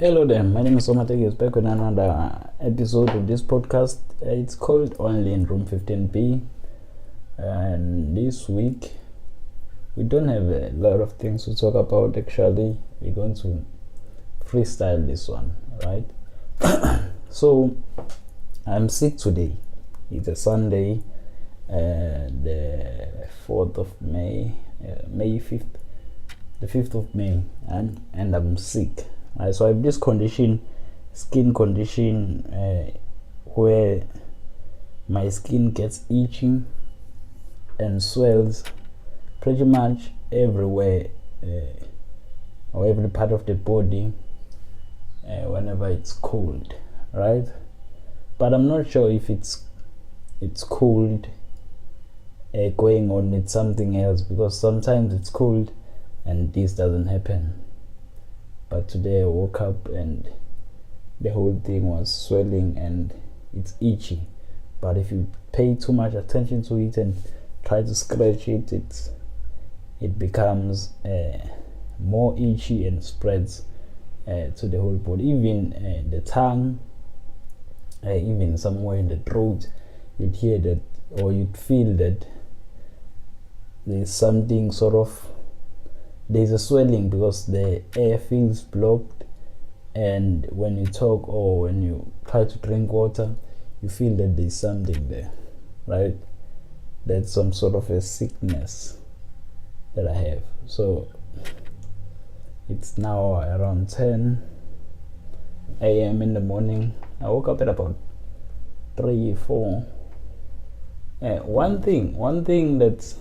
Hello there, my name is Omateki. Is back with another episode of this podcast. It's called Only in Room 15B, and this week we don't have a lot of things to talk about. Actually, we're going to freestyle this one, right? So I'm sick today. It's a Sunday, the 4th of May, May 5th, the 5th of May, and I'm sick. So I have this skin condition, where my skin gets itchy and swells pretty much everywhere, or every part of the body, whenever it's cold, right? But I'm not sure if it's cold going on with something else, because sometimes it's cold and this doesn't happen. But today I woke up and the whole thing was swelling and it's itchy. But if you pay too much attention to it and try to scratch it, it becomes more itchy and spreads to the whole body. Even the tongue, even somewhere in the throat, you'd hear that, or you'd feel that there's something there's a swelling because the air feels blocked, and when you talk or when you try to drink water, you feel that there's something there, right? That's some sort of a sickness that I have. So it's now around 10 a.m. in the morning. I woke up at about 3-4. One thing that's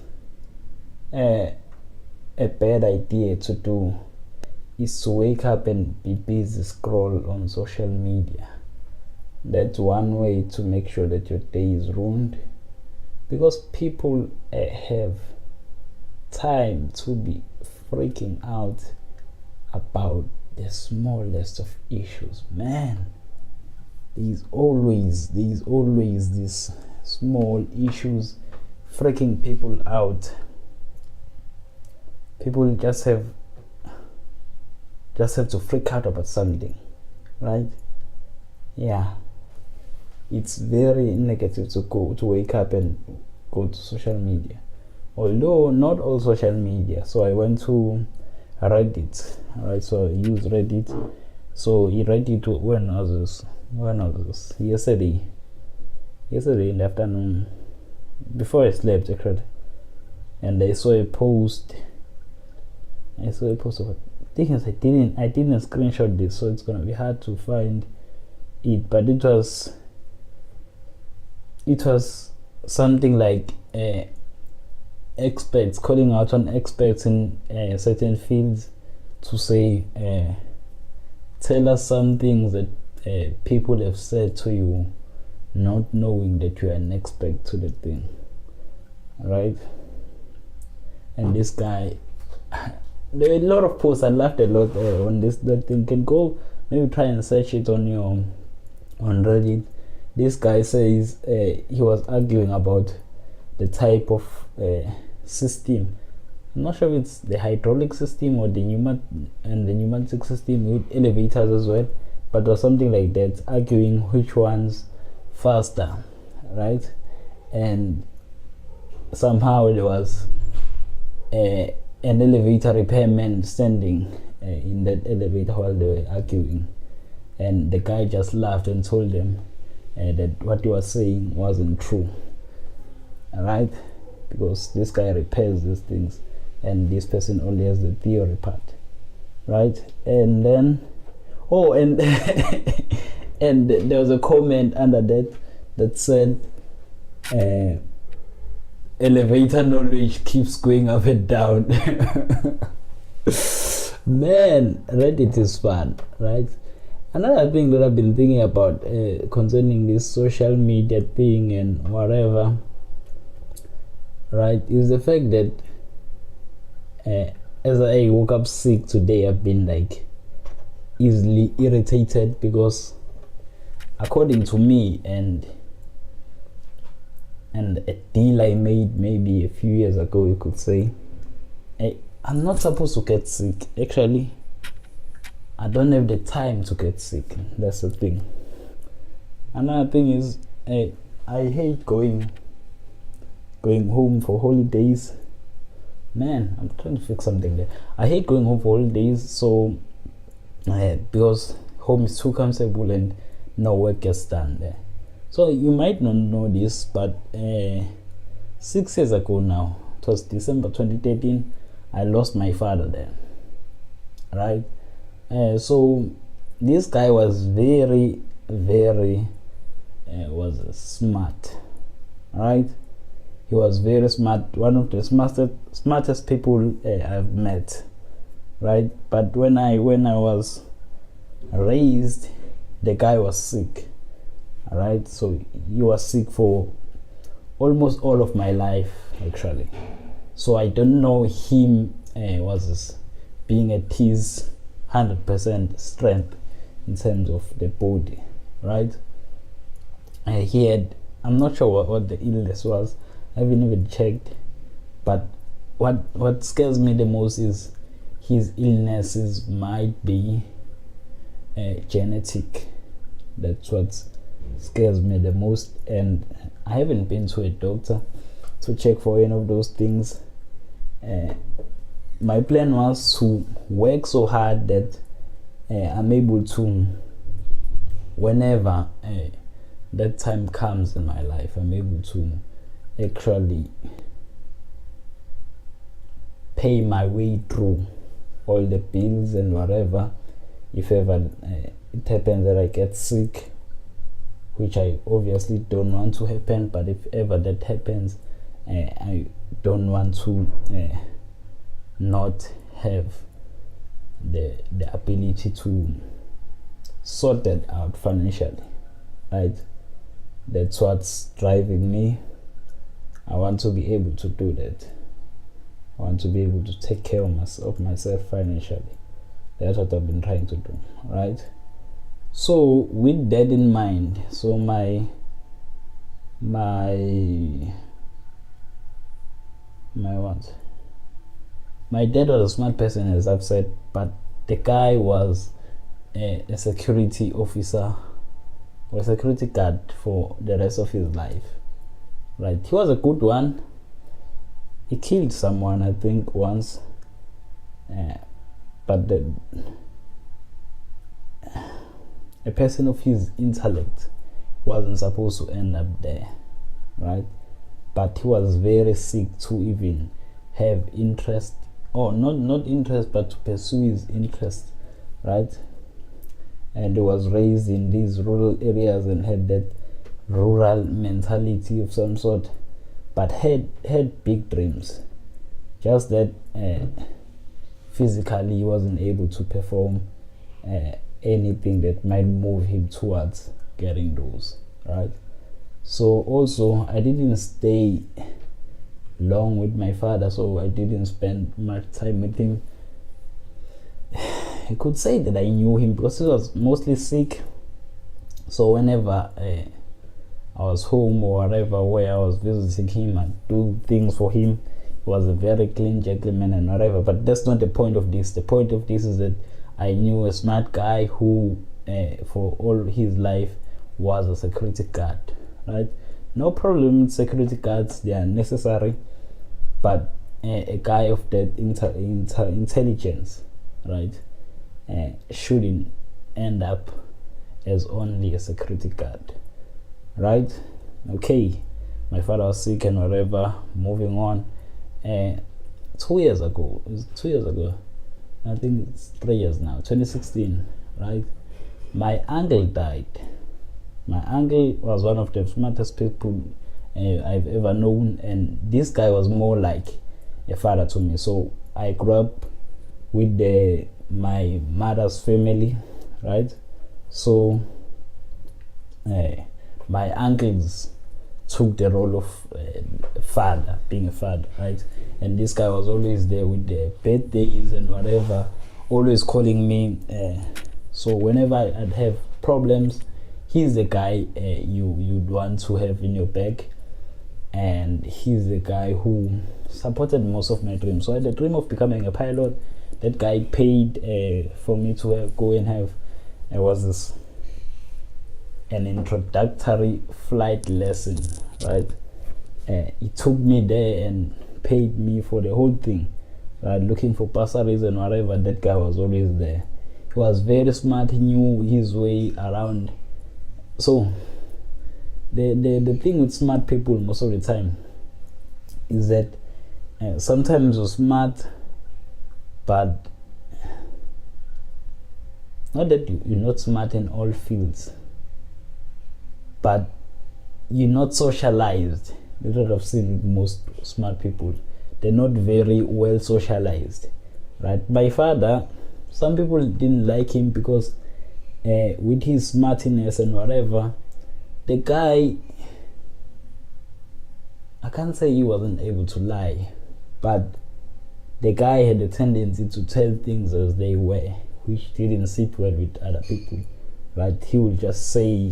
a bad idea to do is to wake up and be busy scroll on social media. That's one way to make sure that your day is ruined, because people have time to be freaking out about the smallest of issues. Man, there's always these small issues freaking people out. People just have to freak out about something, right? Yeah, it's very negative to wake up and go to social media, although not all social media. So I went to Reddit, right? So I use Reddit. So Reddit, when was this? Yesterday in the afternoon, before I slept actually, and I saw a post of thing is I didn't screenshot this, so it's gonna be hard to find it, but it was something like experts calling out on experts in certain fields to say, tell us some things that people have said to you, not knowing that you are an expert to the thing, right? And this guy, there were a lot of posts. I laughed a lot on this. That thing, can go maybe try and search it on Reddit. This guy says he was arguing about the type of system. I'm not sure if it's the hydraulic system or the pneumatic system with elevators as well, but or something like that, arguing which one's faster, right? And somehow there was an elevator repairman standing in that elevator while they were arguing, and the guy just laughed and told them that what he was saying wasn't true, right? Because this guy repairs these things and this person only has the theory part, right? And then and and there was a comment under that said, elevator knowledge keeps going up and down. Man, Reddit is fun, right? Another thing that I've been thinking about concerning this social media thing and whatever, right, is the fact that as I woke up sick today, I've been like easily irritated, because according to me and a deal I made maybe a few years ago, you could say, I'm not supposed to get sick. Actually, I don't have the time to get sick. That's the thing. Another thing is, I hate going home for holidays. Man, I'm trying to fix something there. I hate going home for holidays, so because home is too comfortable and no work gets done there. So you might not know this, but 6 years ago now, it was December 2013, I lost my father there. Right? So this guy was very, very was smart. Right? He was very smart, one of the smartest people I've met. Right? But when I was raised, the guy was sick. Right? So he was sick for almost all of my life, actually. So I don't know him was being at his 100% strength in terms of the body. Right? He had, I'm not sure what the illness was. I haven't even checked, but what scares me the most is his illnesses might be genetic. That's what scares me the most, and I haven't been to a doctor to check for any of those things. My plan was to work so hard that I'm able to, whenever that time comes in my life, I'm able to actually pay my way through all the bills and whatever. If ever it happens that I get sick, which I obviously don't want to happen, but if ever that happens, I don't want to not have the ability to sort that out financially. Right? That's what's driving me. I want to be able to do that. I want to be able to take care of myself financially. That's what I've been trying to do, right? So with that in mind, so my what? My dad was a smart person, as I've said, but the guy was a security officer or a security guard for the rest of his life. Right, he was a good one. He killed someone, I think, once, but a person of his intellect wasn't supposed to end up there, right? But he was very sick to even have interest, or not interest, but to pursue his interest, right? And he was raised in these rural areas and had that rural mentality of some sort, but had big dreams. Just that physically he wasn't able to perform anything that might move him towards getting those, right? So also I didn't stay long with my father, so I didn't spend much time with him. I could say that I knew him because he was mostly sick, so whenever I was home or whatever, where I was visiting him and do things for him, he was a very clean gentleman and whatever. But that's not the point of this. The point of this is that I knew a smart guy who for all his life was a security guard, right? No problem with security guards, they are necessary, but a guy of that intelligence, right, shouldn't end up as only a security guard. Right? Okay, my father was sick and whatever. Moving on. 2 years ago, I think it's 3 years now, 2016, right? My uncle died. My uncle was one of the smartest people I've ever known, and this guy was more like a father to me. So I grew up with my mother's family, right? So my uncles took the role of father, being a father, right? And this guy was always there with the birthdays and whatever, always calling me. So whenever I'd have problems, he's the guy you'd want to have in your back, and he's the guy who supported most of my dreams. So I had a dream of becoming a pilot, that guy paid for me to go and have an introductory flight lesson, right? He took me there and paid me for the whole thing, right? Looking for bursaries and whatever. That guy was always there. He was very smart. He knew his way around. So the thing with smart people most of the time is that sometimes you're smart, but not that you're not smart in all fields, but you're not socialized. That's what I've seen with most smart people. They're not very well socialized, right? My father, some people didn't like him because with his smartness and whatever, the guy, I can't say he wasn't able to lie, but the guy had a tendency to tell things as they were, which didn't sit well with other people, right? He would just say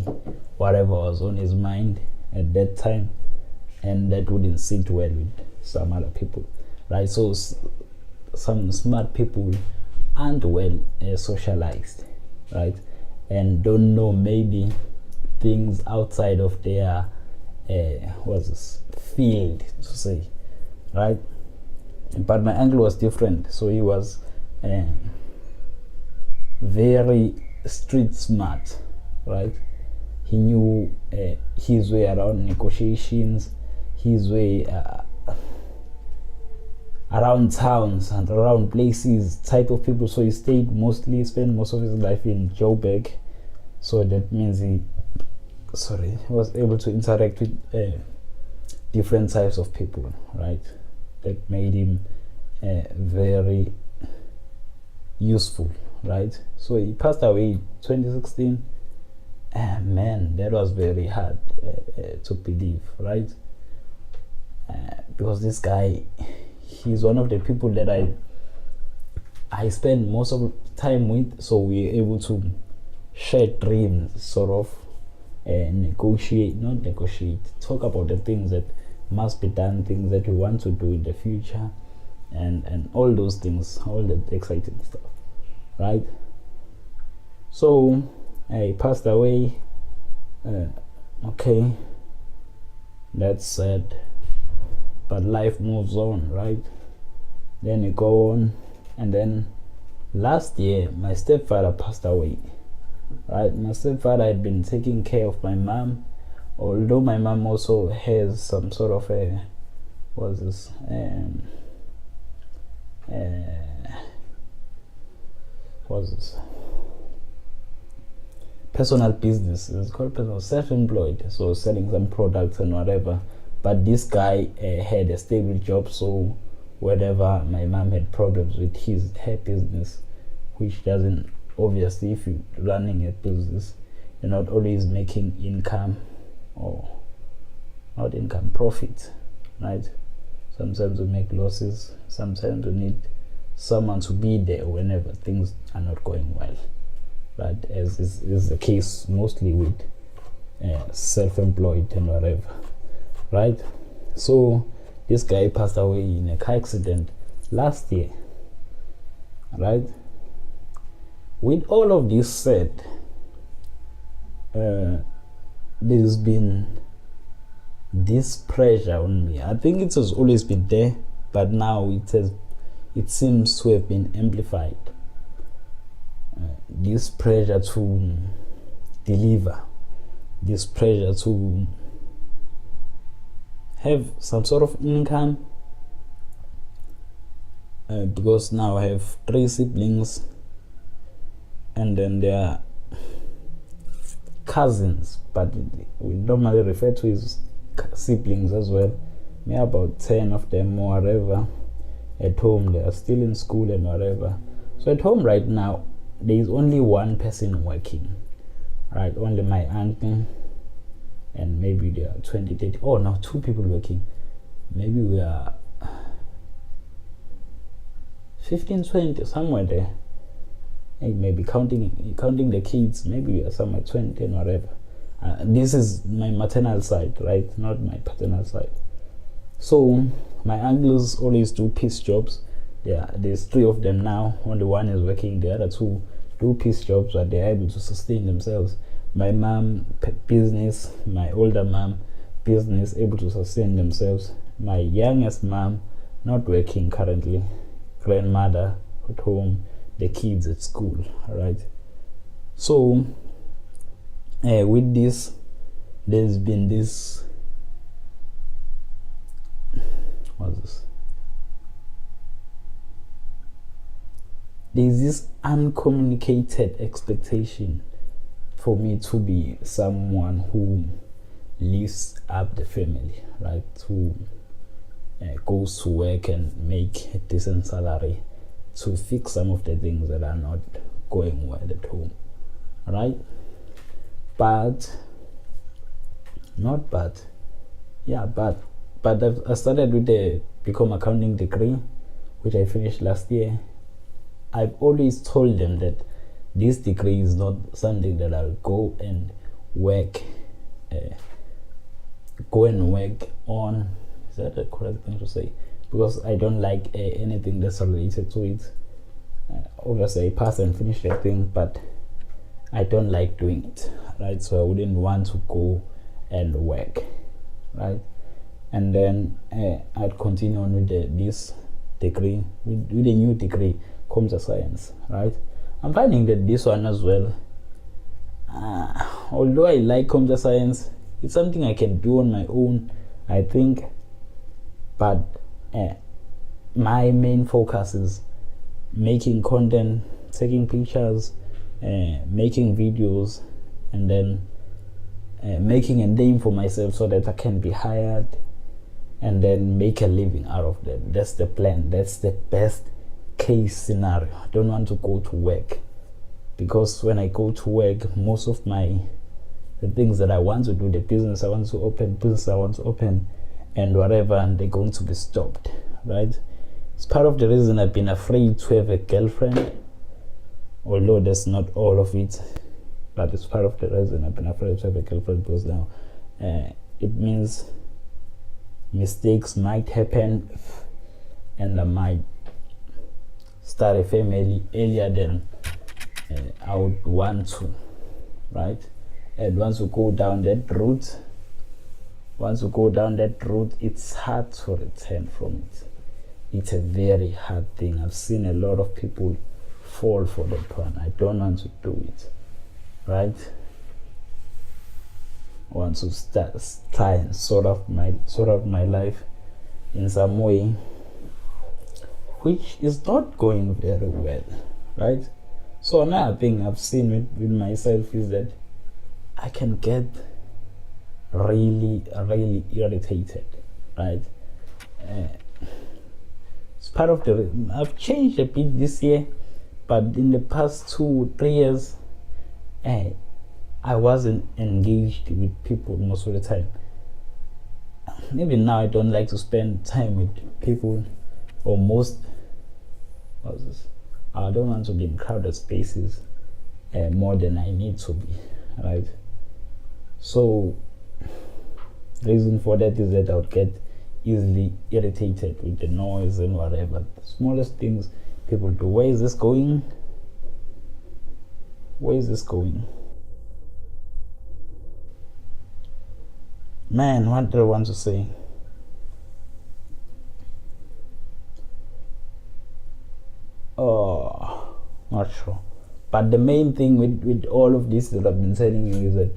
whatever was on his mind at that time, and that wouldn't sit well with some other people, right? So some smart people aren't well socialized, right? And don't know maybe things outside of their field, to say, right? But my uncle was different. So he was very street smart, right? He knew his way around negotiations, his way around towns and around places, type of people. So he spent most of his life in Joburg. So that means he was able to interact with different types of people, right? That made him very useful, right? So he passed away 2016. Man, that was very hard to believe, right? Because this guy, he's one of the people that I spend most of the time with, so we're able to share dreams, sort of, talk about the things that must be done, things that we want to do in the future, and all those things, all the exciting stuff, right? So he passed away. Okay, that's sad, but life moves on, right? Then you go on, and then last year my stepfather passed away, right? My stepfather had been taking care of my mom, although my mom also has some sort of personal business. It's called personal, self-employed, so selling some products and whatever. But this guy had a stable job, so whenever my mom had problems with her business, which doesn't, obviously, if you're running a business, you're not always making income, or not income, profit, right? Sometimes we make losses. Sometimes we need someone to be there whenever things are not going well, right? As is the case mostly with self-employed and whatever, right? So this guy passed away in a car accident last year, right? With all of this said, there's been this pressure on me. I think it has always been there, but now it seems to have been amplified. This pressure to deliver, this pressure to have some sort of income, because now I have 3 siblings, and then there are cousins, but we normally refer to as siblings as well. Maybe about 10 of them or whatever. At home, they are still in school and whatever. So at home right now, there is only one person working, right? Only my uncle, and maybe there are 20, 30. Oh, no, 2 people working. Maybe we are 15, 20, somewhere there. Maybe counting the kids, maybe we are somewhere 20 and whatever. This is my maternal side, right? Not my paternal side. So my uncles always do piece jobs. Yeah, there's 3 of them now. Only one is working, the other 2 do piece jobs, but they're able to sustain themselves. My mom, business. My older mom, business, able to sustain themselves. My youngest mom, not working currently. Grandmother at home, the kids at school. All right. So with this, there's been this, what's this? There's this uncommunicated expectation for me to be someone who lifts up the family, right? Who goes to work and make a decent salary to fix some of the things that are not going well at home, right? But I started with the Become Accounting degree, which I finished last year. I've always told them that this degree is not something that I'll go and work on. Is that the correct thing to say? Because I don't like anything that's related to it. Obviously I passed and finished the thing, but I don't like doing it, right? So I wouldn't want to go and work, right? And then I'd continue on with this degree, with a new degree, computer science, right? I'm finding that this one as well, although I like computer science, it's something I can do on my own, I think, but my main focus is making content, taking pictures, making videos, and then making a name for myself so that I can be hired and then make a living out of that. That's the plan. That's the best case scenario. I don't want to go to work, because when I go to work, most of the things that I want to do, the business I want to open, and whatever, and they're going to be stopped, right? It's part of the reason I've been afraid to have a girlfriend, although that's not all of it, but it's part of the reason I've been afraid to have a girlfriend, because now it means mistakes might happen and I might start a family earlier than I would want to, right? And once you go down that route, it's hard to return from it. It's a very hard thing. I've seen a lot of people fall for that one. I don't want to do it, right? I want to try and sort out my life in some way, which is not going very well, right? So another thing I've seen with myself is that I can get really, really irritated, right? It's part of I've changed a bit this year, but in the past 2-3 years, I wasn't engaged with people most of the time. Even now, I don't like to spend time with people, or I don't want to be in crowded spaces more than I need to be, right? So the reason for that is that I would get easily irritated with the noise and whatever. The smallest things people do. Where is this going? Man, what do I want to say? Oh, not sure. But the main thing with all of this that I've been telling you is that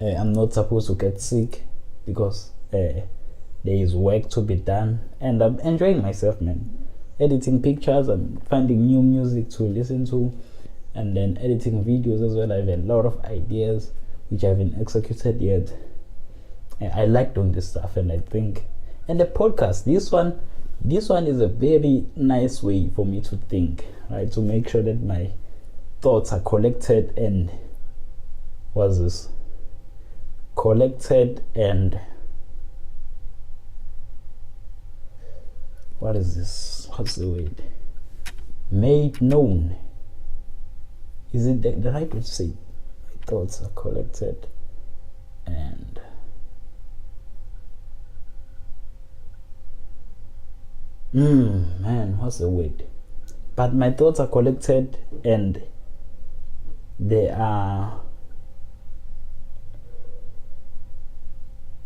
I'm not supposed to get sick, because there is work to be done, and I'm enjoying myself, man. Editing pictures, I'm finding new music to listen to, and then editing videos as well. I have a lot of ideas which I haven't executed yet. I like doing this stuff, and I think, and the podcast, this one is a very nice way for me to think, right? To make sure that my thoughts are collected and what's the word? Made known. Is it the right way to say? My thoughts are collected and Man, what's the word? But my thoughts are collected, and they are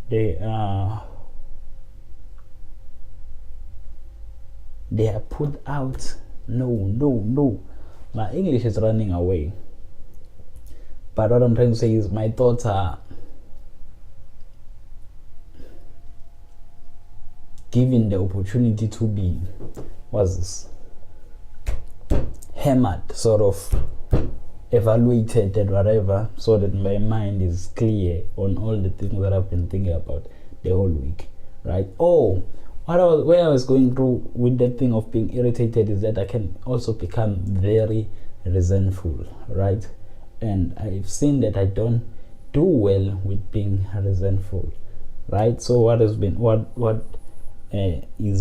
they are they are put out. No, my English is running away. But what I'm trying to say is my thoughts are given the opportunity to be, what's this, hammered, sort of evaluated and whatever, so that my mind is clear on all the things that I've been thinking about the whole week, right? Where I was going through with that thing of being irritated is that I can also become very resentful, right? And I've seen that I don't do well with being resentful, right? So what is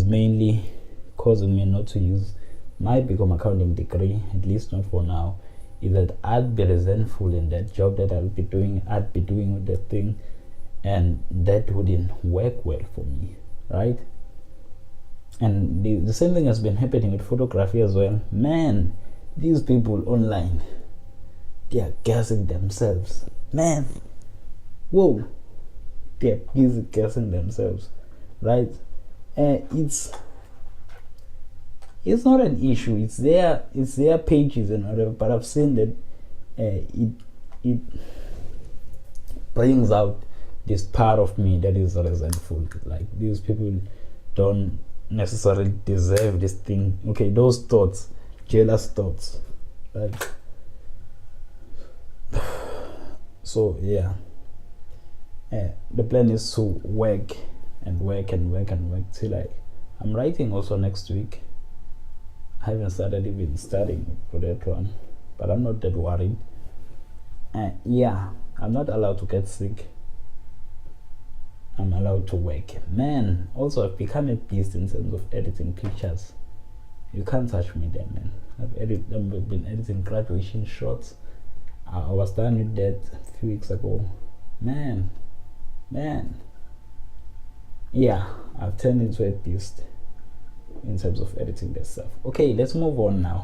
mainly causing me not to use my Become Accounting degree, at least not for now, is that I'd be resentful in that job that I'd be doing with that thing, and that wouldn't work well for me, right? And the same thing has been happening with photography as well. Man, these people online, they are gassing themselves. Man, whoa, they are busy gassing themselves, right? It's not an issue. It's their pages and whatever. But I've seen that it brings out this part of me that is resentful. Like, these people don't necessarily deserve this thing. Okay, those thoughts, jealous thoughts, right? So yeah, the plan is to work till I'm writing also next week. I haven't started even studying for that one, but I'm not that worried. Yeah, I'm not allowed to get sick. I'm allowed to work. Man, also I've become a beast in terms of editing pictures. You can't touch me there, man. I've been editing graduation shots. I was done with that a few weeks ago. Man. Yeah, I've turned into a beast in terms of editing this stuff. Okay, let's move on now.